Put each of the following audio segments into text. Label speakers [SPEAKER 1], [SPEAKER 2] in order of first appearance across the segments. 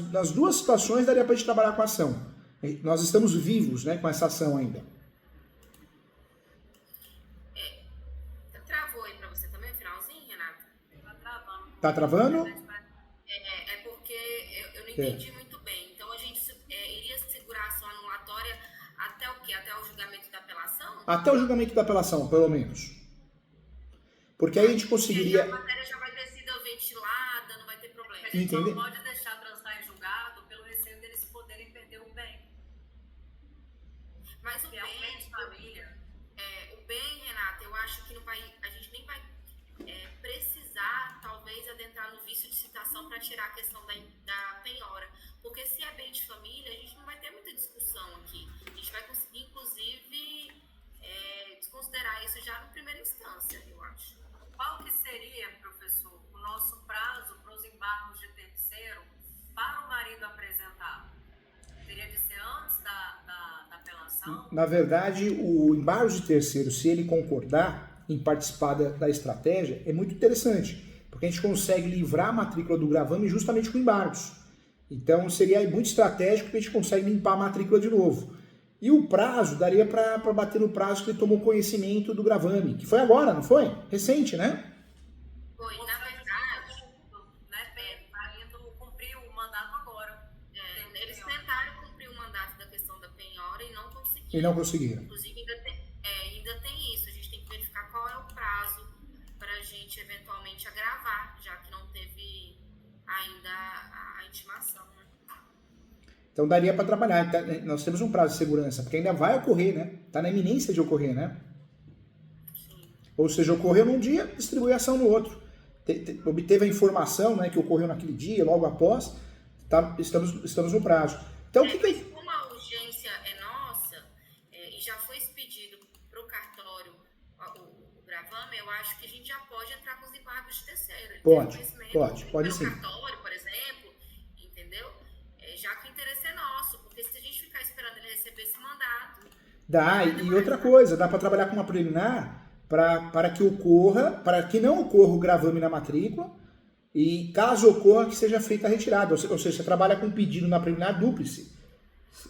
[SPEAKER 1] nas duas situações daria para a gente trabalhar com a ação. Nós estamos vivos, né, com essa ação ainda.
[SPEAKER 2] Travou aí para você também, finalzinho, Renata?
[SPEAKER 3] Tá travando.
[SPEAKER 1] Tá travando?
[SPEAKER 2] É porque eu não entendi muito bem. Então a gente iria segurar a ação anulatória até o quê? Até o julgamento da apelação?
[SPEAKER 1] Até o julgamento da apelação, pelo menos. Porque aí a gente conseguiria...
[SPEAKER 2] A matéria já vai ter sido ventilada, não vai ter problema.
[SPEAKER 3] A gente só
[SPEAKER 1] Entender?
[SPEAKER 3] não pode deixar transitar em julgado pelo receio deles poderem perder o bem.
[SPEAKER 2] Mas o
[SPEAKER 3] Que é um bem de família.
[SPEAKER 2] o bem, Renata, eu acho que não vai, a gente nem vai precisar, talvez, adentrar no vício de citação para tirar a questão da penhora. Porque se é bem de família, a gente não vai ter muita discussão aqui. A gente vai conseguir, inclusive, desconsiderar isso já na primeira instância, eu acho.
[SPEAKER 3] Qual que seria, professor, o nosso prazo para os embargos de terceiro para o marido apresentar? Teria de ser antes da apelação?
[SPEAKER 1] Na verdade, o embargo de terceiro, se ele concordar em participar da estratégia, é muito interessante, porque a gente consegue livrar a matrícula do gravame justamente com embargos. Então, seria muito estratégico porque a gente consegue limpar a matrícula de novo. E o prazo, daria para bater no prazo que ele tomou conhecimento do gravame, que foi agora, não foi? Recente, né?
[SPEAKER 2] Foi, na verdade,
[SPEAKER 3] Tá indo cumprir o mandato agora.
[SPEAKER 2] eles tentaram cumprir o mandato da questão da penhora e não conseguiram.
[SPEAKER 1] E não conseguiram.
[SPEAKER 2] Inclusive, ainda tem isso. A gente tem que verificar qual é o prazo para a gente eventualmente agravar, já que não teve ainda a intimação, né?
[SPEAKER 1] Então daria para trabalhar. Nós temos um prazo de segurança, porque ainda vai ocorrer, né? Está na iminência de ocorrer, né?
[SPEAKER 2] Sim.
[SPEAKER 1] Ou seja, ocorreu num dia, distribui a ação no outro. Obteve a informação, né, que ocorreu naquele dia, logo após, estamos no prazo. Então,
[SPEAKER 2] Mas como a urgência é nossa, e já foi expedido para o cartório o gravame, eu acho que a gente já pode entrar com os embargos de terceiro. Ele
[SPEAKER 1] Pode,
[SPEAKER 2] tem conhecimento
[SPEAKER 1] pode
[SPEAKER 2] pelo
[SPEAKER 1] sim.
[SPEAKER 2] cartório, por exemplo, entendeu? Já que o interesse é nosso, porque se a gente ficar esperando ele receber esse mandato...
[SPEAKER 1] Dá, e outra coisa, dá para trabalhar com uma preliminar para que não ocorra o gravame na matrícula, e caso ocorra, que seja feita a retirada. Ou seja, você trabalha com um pedido na preliminar dúplice.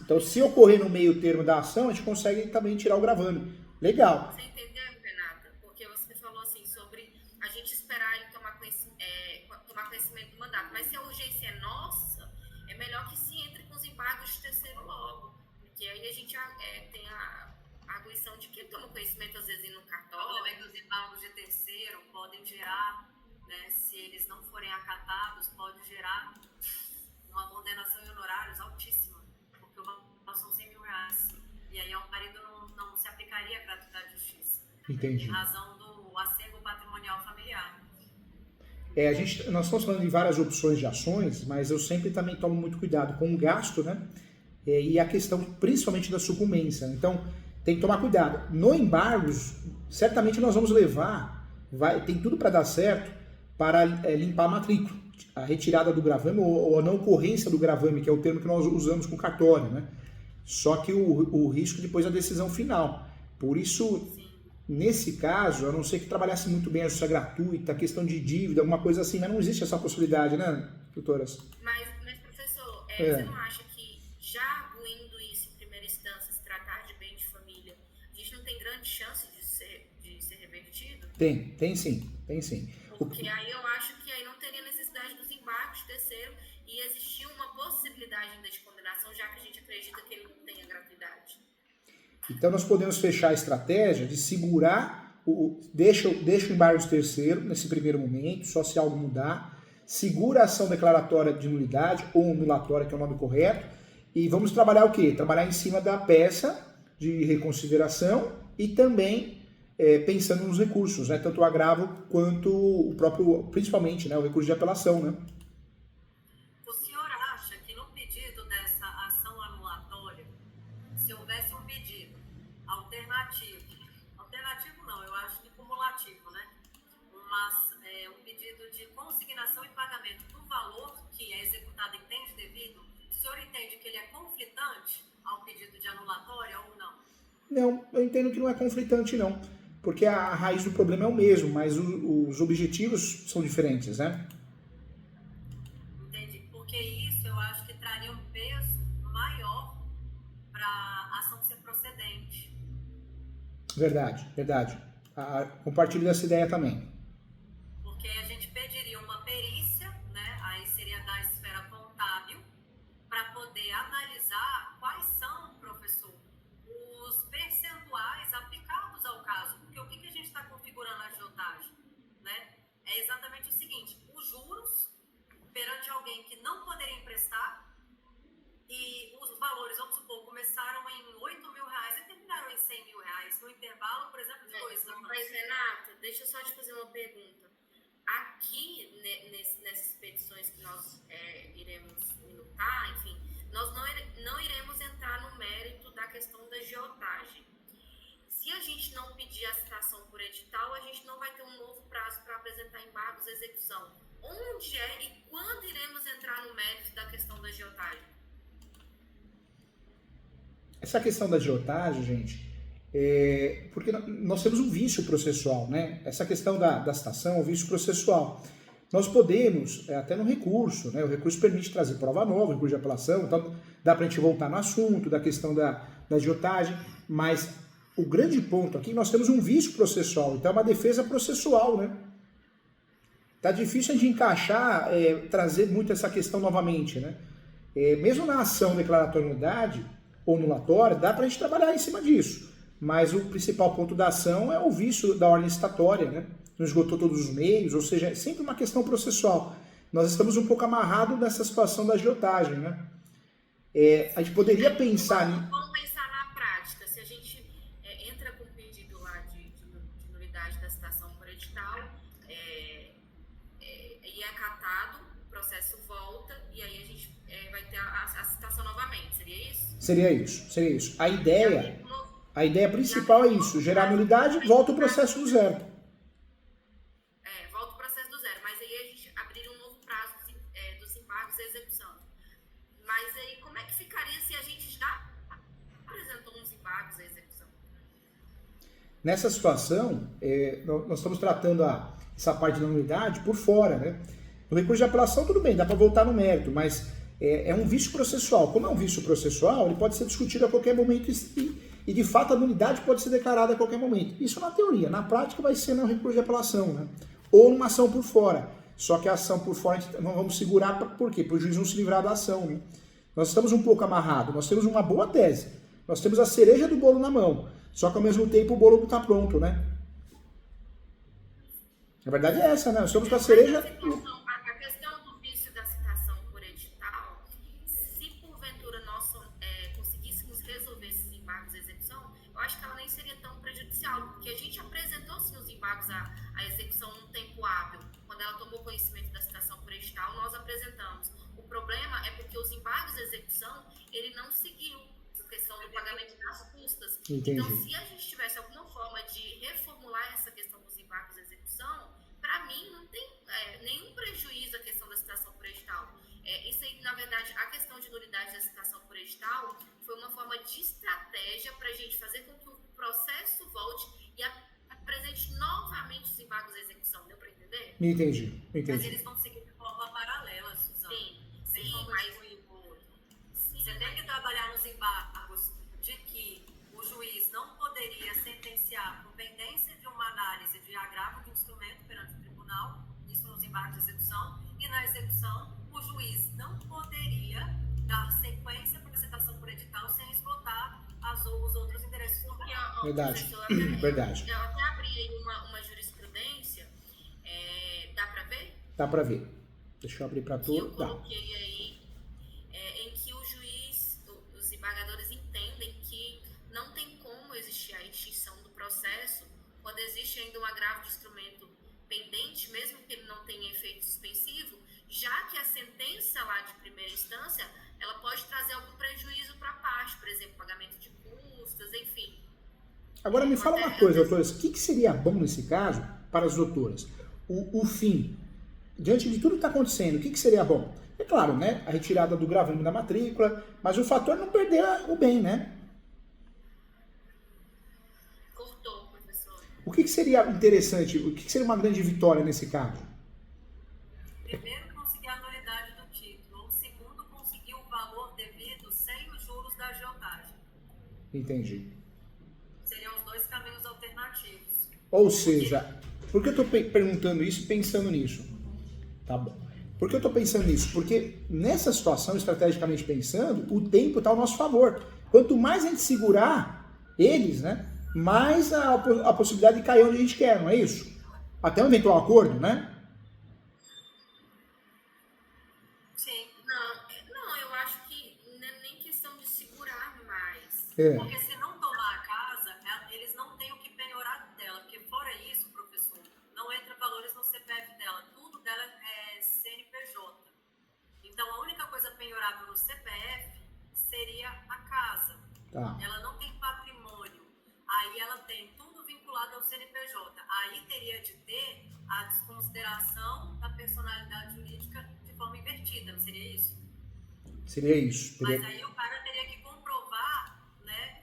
[SPEAKER 1] Então, se ocorrer no meio termo da ação, a gente consegue também tirar o gravame. Legal.
[SPEAKER 2] Você entendeu, Renata? Porque você falou assim sobre a gente esperar ele tomar conhecimento do mandato. Mas se a urgência é nossa, é melhor que se entre com os embargos de terceiro logo. Porque aí a gente tem a arguição de que toma conhecimento, às vezes, no
[SPEAKER 3] O
[SPEAKER 2] cartório.
[SPEAKER 3] problema é que os embargos de terceiro podem gerar, né, se eles não forem acatados, pode gerar uma condenação em honorários altíssima, porque o valor são 100 mil reais. E aí ao marido não se aplicaria a gratuidade de justiça.
[SPEAKER 1] Entendi.
[SPEAKER 3] Em razão do acego patrimonial familiar.
[SPEAKER 1] Nós estamos falando de várias opções de ações, mas eu sempre também tomo muito cuidado com o gasto, né? E a questão principalmente da sucumbência. Então, tem que tomar cuidado. No embargos, certamente nós vamos levar, tem tudo para dar certo, para limpar a matrícula, a retirada do gravame ou a não ocorrência do gravame, que é o termo que nós usamos com cartório, né? Só que o risco depois é a decisão final. Por isso, nesse caso, a não ser que trabalhasse muito bem a justiça gratuita, a questão de dívida, alguma coisa assim, mas não existe essa possibilidade, né, doutoras?
[SPEAKER 2] Mas professor, você não acha que já arguindo isso em primeira instância, se tratar de bem de família, a gente não tem grande chance de ser revertido?
[SPEAKER 1] Tem sim.
[SPEAKER 2] Porque aí eu acho que aí não teria necessidade dos embargos de terceiro e existir uma possibilidade ainda de condenação, já que a gente acredita que ele não tenha gratuidade.
[SPEAKER 1] Então nós podemos fechar a estratégia de segurar, deixa o embargo de terceiro nesse primeiro momento, só se algo mudar, segura a ação declaratória de nulidade ou anulatória, que é o nome correto, e vamos trabalhar o quê? Trabalhar em cima da peça de reconsideração e também pensando nos recursos, né? Tanto o agravo quanto o próprio, principalmente, né, o recurso de apelação, né?
[SPEAKER 3] O senhor acha que no pedido dessa ação anulatória, se houvesse um pedido alternativo não, eu acho que cumulativo, né? Um pedido de consignação e pagamento do valor que é executado em tempo devido, o senhor entende que ele é conflitante ao pedido de anulatória ou não?
[SPEAKER 1] Não, eu entendo que não é conflitante, não. Porque a raiz do problema é o mesmo, mas os objetivos são diferentes, né?
[SPEAKER 3] Entendi. Porque isso eu acho acho que traria um peso maior para a ação ser procedente.
[SPEAKER 1] Verdade, verdade. Compartilho dessa ideia também.
[SPEAKER 3] Porque a gente pediria uma perícia, né? Aí seria da esfera contábil, para poder analisar quais são, professor, os percentuais aplicados ao caso. Porque o que a gente está configurando a agiotagem, né? É exatamente o seguinte: os juros perante alguém que não poderia emprestar, e os valores, vamos supor, começaram em R$8.000 e terminaram em R$100.000, no intervalo, por exemplo, de 2 anos.
[SPEAKER 2] Mas, Renata, deixa eu só te fazer uma pergunta. Aqui, nessas petições que nós iremos minutar, enfim, nós não iremos entrar no mérito da questão da agiotagem. Se a gente não pedir a citação por edital, a gente não vai ter um novo prazo para apresentar embargos à execução. Onde e quando iremos entrar no mérito da questão da agiotagem?
[SPEAKER 1] Essa questão da agiotagem, gente, porque nós temos um vício processual, né? Essa questão da citação, o vício processual. Nós podemos, até no recurso, né? O recurso permite trazer prova nova, recurso de apelação, então dá para a gente voltar no assunto da questão da agiotagem, mas o grande ponto aqui, nós temos um vício processual, então é uma defesa processual, né? Tá difícil a gente encaixar, trazer muito essa questão novamente, né? Mesmo na ação declaratória de nulidade ou nulatória, dá para a gente trabalhar em cima disso. Mas o principal ponto da ação é o vício da ordem licitatória, né? Não esgotou todos os meios, ou seja, é sempre uma questão processual. Nós estamos um pouco amarrados nessa situação da agiotagem, né? A gente poderia pensar...
[SPEAKER 2] Vamos pensar na prática. Se a gente entra com o pedido lá de nulidade da citação por edital, e é acatado, o processo volta, e aí a gente vai ter a citação novamente. Seria isso?
[SPEAKER 1] Seria isso. A ideia principal é isso, gerar nulidade e volta o processo do zero.
[SPEAKER 2] Volta o processo do zero, mas aí a gente abrir um novo prazo dos embargos à execução. Mas aí como é que ficaria se a gente já apresentou uns embargos à execução?
[SPEAKER 1] Nessa situação, nós estamos tratando essa parte da nulidade por fora, né? No recurso de apelação, tudo bem, dá para voltar no mérito, mas é um vício processual. Como é um vício processual, ele pode ser discutido a qualquer momento e de fato a nulidade pode ser declarada a qualquer momento. Isso na teoria. Na prática vai ser no recurso de apelação, né? Ou numa ação por fora. Só que a ação por fora não vamos segurar, por quê? Para o juiz não se livrar da ação, né? Nós estamos um pouco amarrados, nós temos uma boa tese. Nós temos a cereja do bolo na mão. Só que ao mesmo tempo o bolo não está pronto, né? A verdade é essa, né? Nós estamos com a cereja...
[SPEAKER 2] A questão do vício da citação por edital, se porventura nós conseguíssemos resolver esses embargos à execução, eu acho que ela nem seria tão prejudicial, porque a gente apresentou sim os embargos à execução num tempo hábil. Quando ela tomou conhecimento da citação por edital, nós apresentamos. O problema é porque os embargos à execução, ele não seguiu a questão do pagamento das custas.
[SPEAKER 1] Entendi.
[SPEAKER 2] Então, se a gente tivesse alguma forma de reformular essa questão dos embargos à execução, para mim não tem nenhum prejuízo a questão da citação por edital. Isso aí, na verdade, a questão de nulidade da citação por edital foi uma forma de estratégia para a gente fazer com que o processo volte e apresente novamente os embargos à execução. Deu para entender?
[SPEAKER 1] Entendi.
[SPEAKER 3] Mas eles vão seguir de forma paralela, Suzana.
[SPEAKER 2] Sim,
[SPEAKER 3] mas você tem que trabalhar nos embargos de que o juiz não poderia sentenciar por pendência de uma análise de agravo de instrumento perante o tribunal, isso nos embargos de execução, e na execução o juiz não poderia dar sequência para a citação por edital sem esgotar os outros interesses do réu.
[SPEAKER 1] Verdade. Verdade.
[SPEAKER 2] Eu até abri aí uma jurisprudência, dá para ver?
[SPEAKER 1] Dá para ver. Deixa eu abrir para tu.
[SPEAKER 2] Eu coloquei aí, em que o juiz, os embargadores entendem que não tem como existir a extinção do processo quando existe ainda um agravo de instrumento pendente, mesmo que ele não tenha efeito suspensivo, já que a sentença lá de primeira instância, ela pode trazer algum prejuízo para a parte, por exemplo, pagamento de custas, enfim.
[SPEAKER 1] Agora me fala uma coisa, doutoras, o que seria bom nesse caso para as doutoras? O fim, diante de tudo que está acontecendo, o que seria bom? É claro, né? A retirada do gravame da matrícula, mas o fator é não perder o bem, né?
[SPEAKER 2] Cortou, professor.
[SPEAKER 1] O que seria interessante, o que seria uma grande vitória nesse caso?
[SPEAKER 3] Primeiro, conseguir a nulidade do título. Ou segundo, conseguir
[SPEAKER 1] Entendi.
[SPEAKER 3] Seriam os dois caminhos alternativos.
[SPEAKER 1] Ou seja, por que eu estou perguntando isso e pensando nisso? Tá bom. Por que eu estou pensando nisso? Porque nessa situação, estrategicamente pensando, o tempo está ao nosso favor. Quanto mais a gente segurar eles, né, mais a possibilidade de cair onde a gente quer, não é isso? Até um eventual acordo, né?
[SPEAKER 3] Sim.
[SPEAKER 2] Não, eu acho que não é nem questão de segurar mais.
[SPEAKER 3] Porque se não tomar a casa, eles não têm o que penhorar dela. Porque fora isso, professor, não entra valores no CPF dela. Tudo dela é CNPJ. Então, a única coisa penhorável no CPF seria a casa.
[SPEAKER 1] Tá.
[SPEAKER 3] Ela não tem patrimônio. Aí ela tem tudo vinculado ao CNPJ. Aí teria de ter a desconsideração da personalidade jurídica de forma invertida, não seria isso?
[SPEAKER 1] Seria isso.
[SPEAKER 3] Mas aí o cara teria que comprovar, né,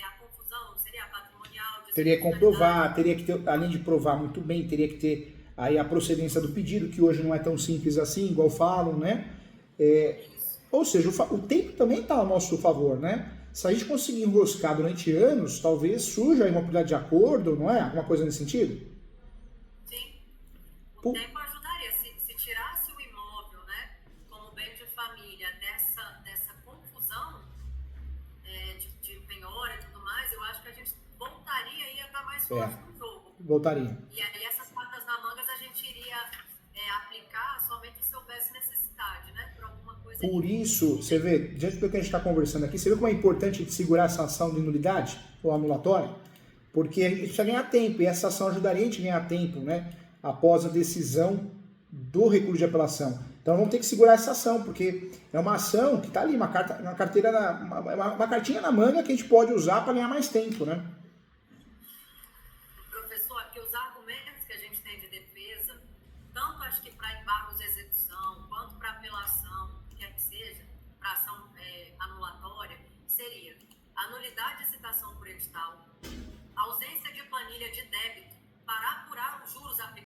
[SPEAKER 3] a confusão, seria patrimonial.
[SPEAKER 1] Teria que comprovar, teria que ter, além de provar muito bem, teria que ter aí a procedência do pedido, que hoje não é tão simples assim, igual falam, né? Ou seja, o tempo também está ao nosso favor, né? Se a gente conseguir enroscar durante anos, talvez surja aí uma oportunidade de acordo, não é? Alguma coisa nesse sentido?
[SPEAKER 3] Sim. O tempo ajudaria. Se tirasse o imóvel, né, como bem de família, dessa confusão de penhora e tudo mais, eu acho que a gente voltaria e ia estar mais forte no jogo.
[SPEAKER 1] Voltaria.
[SPEAKER 3] E aí essas cartas na mangas a gente iria aplicar somente se houvesse necessidade, né, por alguma coisa.
[SPEAKER 1] Por isso, você vê, diante do que a gente está conversando aqui, você vê como é importante a gente segurar essa ação de nulidade ou anulatória? Porque a gente precisa ganhar tempo, e essa ação ajudaria a gente a ganhar tempo, né? Após a decisão do recurso de apelação. Então vamos ter que segurar essa ação, porque é uma ação que está ali, uma cartinha na manga que a gente pode usar para ganhar mais tempo, né?
[SPEAKER 3] Professor, que os argumentos que a gente tem de defesa, tanto acho que para embargos de execução, quanto para apelação, quer que seja, para ação anulatória, seria a nulidade de citação por edital, ausência de planilha de débito para apurar os juros aplicados